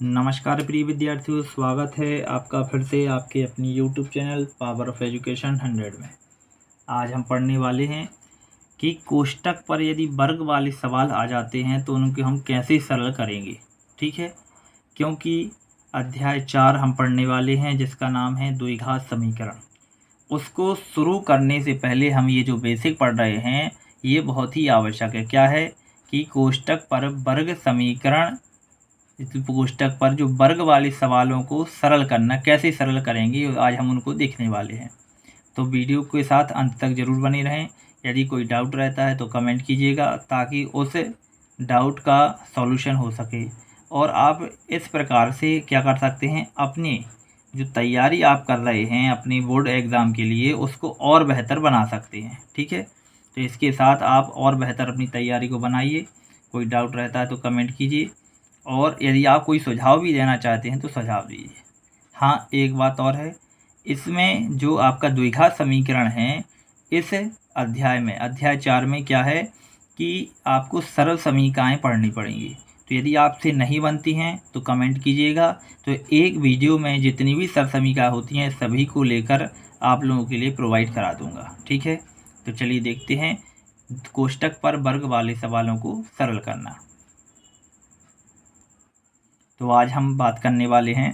नमस्कार प्रिय विद्यार्थियों, स्वागत है आपका फिर से आपके अपनी YouTube channel power of education 100 में। आज हम पढ़ने वाले हैं कि कोष्टक पर यदि वर्ग वाले सवाल आ जाते हैं तो उनको हम कैसे सरल करेंगे। ठीक है, क्योंकि अध्याय 4 हम पढ़ने वाले हैं जिसका नाम है द्विघात समीकरण। उसको शुरू करने से पहले हम ये जो बेसिक पढ़ रहे हैं ये बहुत ही आवश्यक है। क्या है कि कोष्टक पर वर्ग समीकरण, इस कोष्टक पर जो वर्ग वाले सवालों को सरल करना, कैसे सरल करेंगे आज हम उनको देखने वाले हैं। तो वीडियो के साथ अंत तक जरूर बने रहें। यदि कोई डाउट रहता है तो कमेंट कीजिएगा ताकि उस डाउट का सॉल्यूशन हो सके। और आप इस प्रकार से क्या कर सकते हैं, अपनी जो तैयारी आप कर रहे हैं अपनी बोर्ड एग्ज़ाम के लिए उसको और बेहतर बना सकते हैं। ठीक है, तो इसके साथ आप और बेहतर अपनी तैयारी को बनाइए। कोई डाउट रहता है तो कमेंट कीजिए, और यदि आप कोई सुझाव भी देना चाहते हैं तो सुझाव दीजिए। हाँ, एक बात और है, इसमें जो आपका द्विघात समीकरण है इस अध्याय में, अध्याय 4 में क्या है कि आपको सरल समीकरणाएँ पढ़नी पड़ेंगी। तो यदि आपसे नहीं बनती हैं तो कमेंट कीजिएगा। तो एक वीडियो में जितनी भी सरल समीकरण होती हैं सभी को लेकर आप लोगों के लिए प्रोवाइड करा दूँगा। ठीक है, तो चलिए देखते हैं कोष्टक पर वर्ग वाले सवालों को सरल करना। तो आज हम बात करने वाले हैं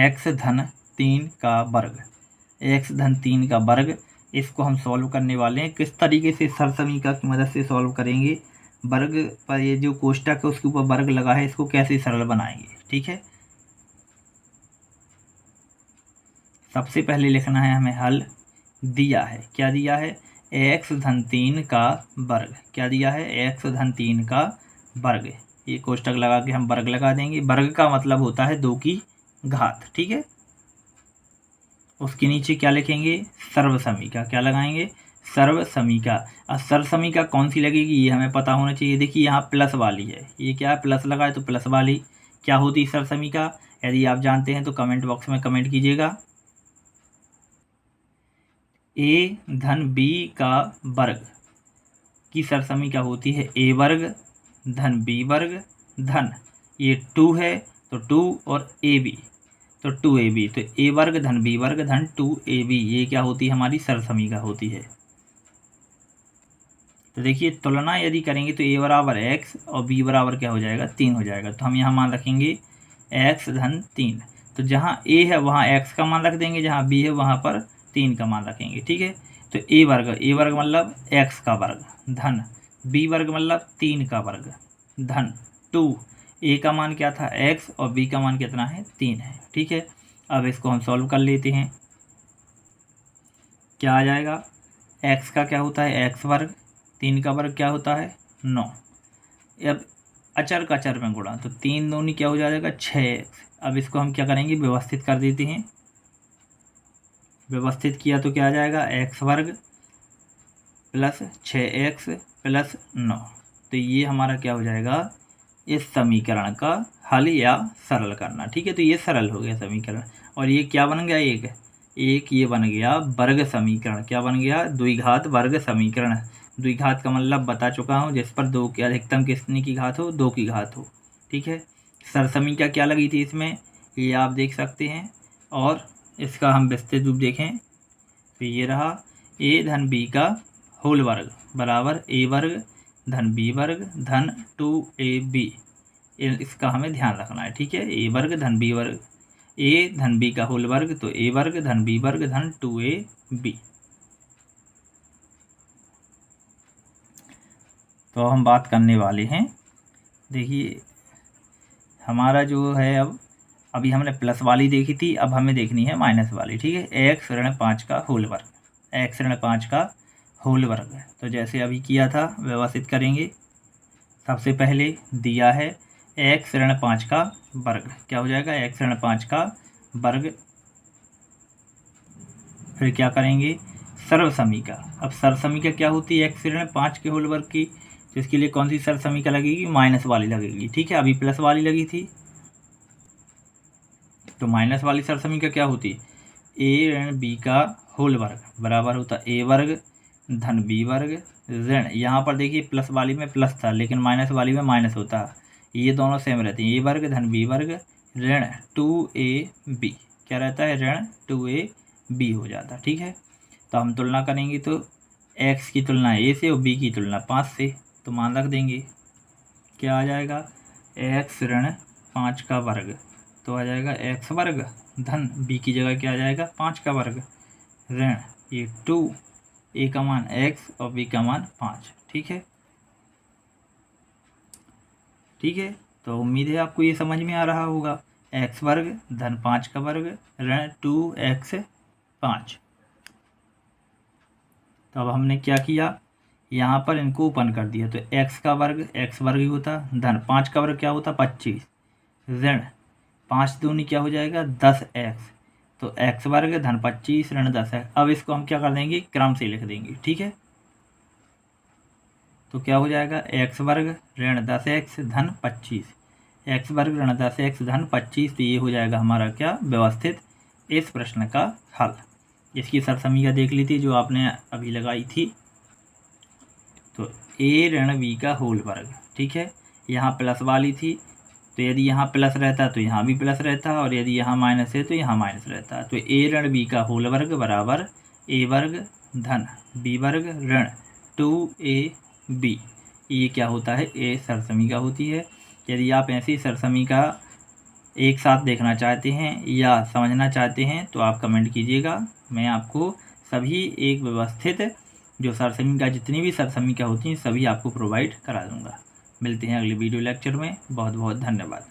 x धन 3 का वर्ग। x धन 3 का वर्ग, इसको हम सॉल्व करने वाले हैं। किस तरीके से सरल समीकरण की मदद से सॉल्व करेंगे, वर्ग पर ये जो कोष्टक है उसके ऊपर वर्ग लगा है इसको कैसे सरल बनाएंगे। ठीक है, सबसे पहले लिखना है हमें हल। दिया है, क्या दिया है, x धन 3 का वर्ग। क्या दिया है, x धन 3 का वर्ग। ये कोष्टक लगा के हम वर्ग लगा देंगे। वर्ग का मतलब होता है 2 की घात। ठीक है, उसके नीचे क्या लिखेंगे, सर्वसमीका। क्या लगाएंगे, सर्वसमीका। अब सर्वसमीका कौन सी लगेगी ये हमें पता होना चाहिए। देखिए यहाँ प्लस वाली है, ये क्या है, प्लस लगा है तो प्लस वाली क्या होती है सर्वसमीका। यदि आप जानते हैं तो कमेंट बॉक्स में कमेंट कीजिएगा। ए धन बी का वर्ग की सर्वसमीका होती है ए वर्ग धन बी वर्ग धन, ये 2 है तो 2 और ए बी तो 2ab, तो ए वर्ग धन बी वर्ग धन 2ab, ये क्या होती है, हमारी सरसमीका होती है। तो देखिए तुलना यदि करेंगे तो a बराबर x और b बराबर क्या हो जाएगा, 3 हो जाएगा। तो हम यहाँ मान रखेंगे x धन 3। तो जहाँ a है वहाँ x का मान रख देंगे, जहाँ b है वहाँ पर 3 का मान रखेंगे। ठीक है, तो a वर्ग मतलब x का वर्ग धन b वर्ग मतलब 3 का वर्ग धन 2, a का मान क्या था x और b का मान कितना है, 3 है। ठीक है, अब इसको हम सॉल्व कर लेते हैं। क्या आ जाएगा, x का क्या होता है x वर्ग, 3 का वर्ग क्या होता है 9। अब अचर का अचर में गुणा, तो 3 दूनी क्या हो जाएगा 6x। अब इसको हम क्या करेंगे, व्यवस्थित कर देते हैं। व्यवस्थित किया तो क्या आ जाएगा, x वर्ग प्लस 6x प्लस 9। तो ये हमारा क्या हो जाएगा, इस समीकरण का हल या सरल करना। ठीक है, तो ये सरल हो गया समीकरण। और ये क्या बन गया, एक ये बन गया वर्ग समीकरण। क्या बन गया, द्विघात वर्ग समीकरण। द्विघात का मतलब बता चुका हूँ, जिस पर 2 की अधिकतम कितने की घात हो, 2 की घात हो। ठीक है, सरसमीका क्या लगी थी इसमें, ये आप देख सकते हैं। और इसका हम विस्तृत रूप देखें तो ये रहा a धन b का होल वर्ग बराबर a वर्ग धन b वर्ग धन 2ab। इसका हमें ध्यान रखना है। ठीक है, a वर्ग धन b वर्ग, a धन b का होल वर्ग तो a वर्ग धन b वर्ग धन 2ab। तो हम बात करने वाले हैं, देखिए हमारा जो है, अब अभी हमने प्लस वाली देखी थी, अब हमें देखनी है माइनस वाली। ठीक है, x ऋण 5 का होल वर्ग, x ऋण 5 का होल वर्ग। तो जैसे अभी किया था व्यवस्थित करेंगे। सबसे पहले दिया है x ऋण 5 का वर्ग, क्या हो जाएगा x ऋण 5 का वर्ग। फिर क्या करेंगे, सर्वसमीका। अब सर्वसमीका क्या होती है, x ऋण 5 के होल वर्ग की, तो इसके लिए कौन सी सर्वसमीका लगेगी, माइनस वाली लगेगी। ठीक है, अभी प्लस वाली लगी थी, तो माइनस वाली सर्वसमीका क्या होती, a ऋण b का होल वर्ग बराबर होता a वर्ग धन b वर्ग ऋण, यहाँ पर देखिए प्लस वाली में प्लस था लेकिन माइनस वाली में माइनस होता, ये दोनों सेम रहते हैं, ए वर्ग धन बी वर्ग ऋण 2ab क्या रहता है, ऋण 2ab हो जाता है। ठीक है, तो हम तुलना करेंगे तो x की तुलना a से और b की तुलना 5 से, तो मान रख देंगे क्या आ जाएगा, x ऋण 5 का वर्ग, तो आ जाएगा x वर्ग धन b की जगह क्या आ जाएगा 5 का वर्ग ऋण ये 2, a का मान x और b का मान 5। ठीक है, ठीक है, तो उम्मीद है आपको ये समझ में आ रहा होगा। x वर्ग धन 5 का वर्ग ऋण 2x 5। तो अब हमने क्या किया, यहाँ पर इनको ओपन कर दिया, तो x वर्ग ही होता धन 5 का वर्ग क्या होता 25 ऋण 5 दूनी क्या हो जाएगा 10x, तो x वर्ग धन 25 ऋण 10x। अब इसको हम क्या कर देंगे, क्रम से लिख देंगे। ठीक है, तो क्या हो जाएगा x वर्ग ऋण 10x धन 25, x वर्ग ऋण 10x धन 25, तो ये हो जाएगा हमारा क्या व्यवस्थित इस प्रश्न का हल। इसकी सरसमीका देख ली थी जो आपने अभी लगाई थी, तो a ऋण b का होल वर्ग। ठीक है, यहाँ प्लस वाली थी, तो यदि यहाँ प्लस रहता तो यहाँ भी प्लस रहता, और यदि यहाँ माइनस है तो यहाँ माइनस रहता। तो a ऋण b का होल वर्ग बराबर a वर्ग धन b वर्ग ऋण 2ab, ये क्या होता है, ये सरसमीका होती है। यदि आप ऐसी सरसमीका एक साथ देखना चाहते हैं या समझना चाहते हैं तो आप कमेंट कीजिएगा, मैं आपको सभी एक व्यवस्थित जो सरसमीका जितनी भी सरसमीका होती हैं सभी आपको प्रोवाइड करा दूँगा। मिलते हैं अगले वीडियो लेक्चर में, बहुत बहुत धन्यवाद।